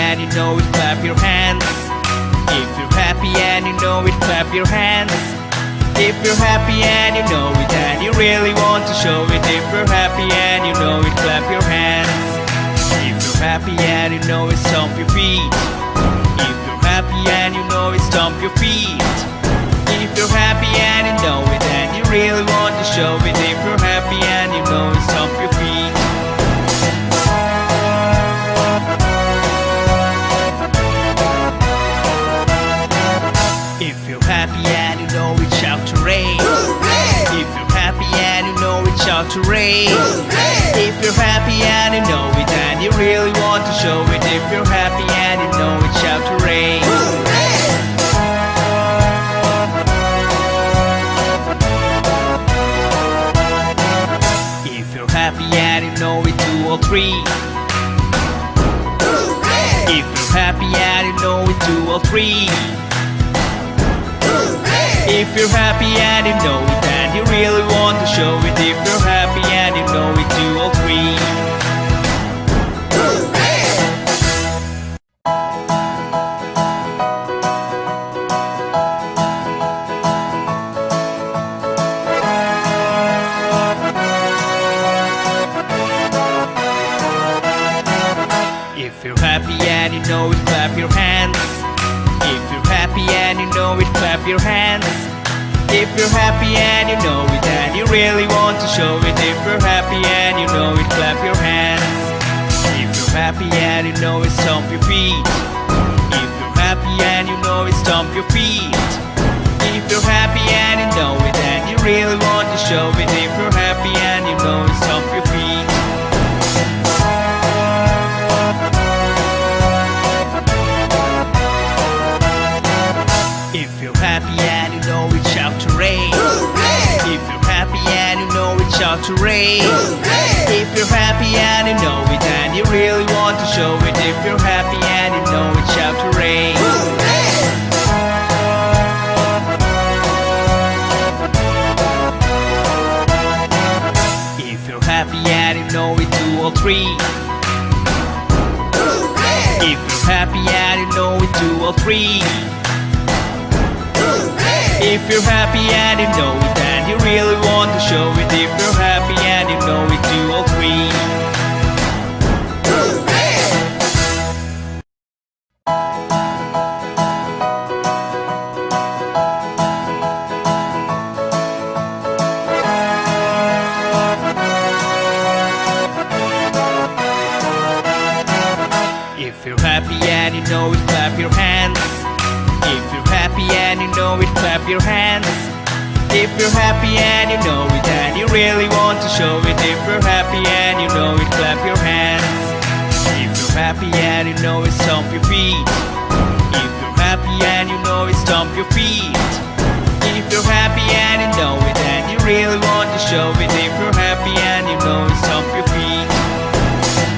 and you know it, clap your hands. If you're happy and you know it, clap your hands. If you're happy and you know it, and you really want to show it. If you're happy and you know it, clap your hands. If you're happy and you know it, stomp your feet. If you're happy and you know it, stomp your feet. If you're happy and you know it, and you really want to show it. If you're happy and you know it, stomp your feet. If you're happy and you know it, shout hooray! Hooray! If you're happy and you know it, shout hooray! Hooray! If you're happy and you know it, and you really want to show it. If you're happy and you know it, shout hooray! Hooray! If you're happy and you know it, do all three. Hooray! If you're happy and you know it, do all three. If you're happy and you know it, and you really want to show it. If you're happy and you know it, do all three. If you're happy and you know it, clap your hands. If you're happy and you know it, clap your hands. If you're happy and you know it, and you really want to show it. If you're happy and you know it, clap your hands. If you're happy and you know it, stomp your feet. If you're happy and you know it, stomp your feet. If you're happy and you know it, and you really want to show it. If you're happy and you know it, stomp your feet. If you're happy and you know it, shout hooray! Hooray! If you're happy and you know it, shout hooray! Hooray! If you're happy and you know it, and you really want to show it. If you're happy and you know it, shout hooray! Hooray! If you're happy and you know it, do all three. Hooray! If you're happy and you know it, do all three. If you're happy and you know it, and you really want to show it. If you're happy and you know it, do all three. If you're happy and you know it, clap your hands. If you're happy and you know it, clap your hands. If you're happy and you know it, and you really want to show it. If you're happy and you know it, clap your hands. If you're happy and you know it, stomp your feet.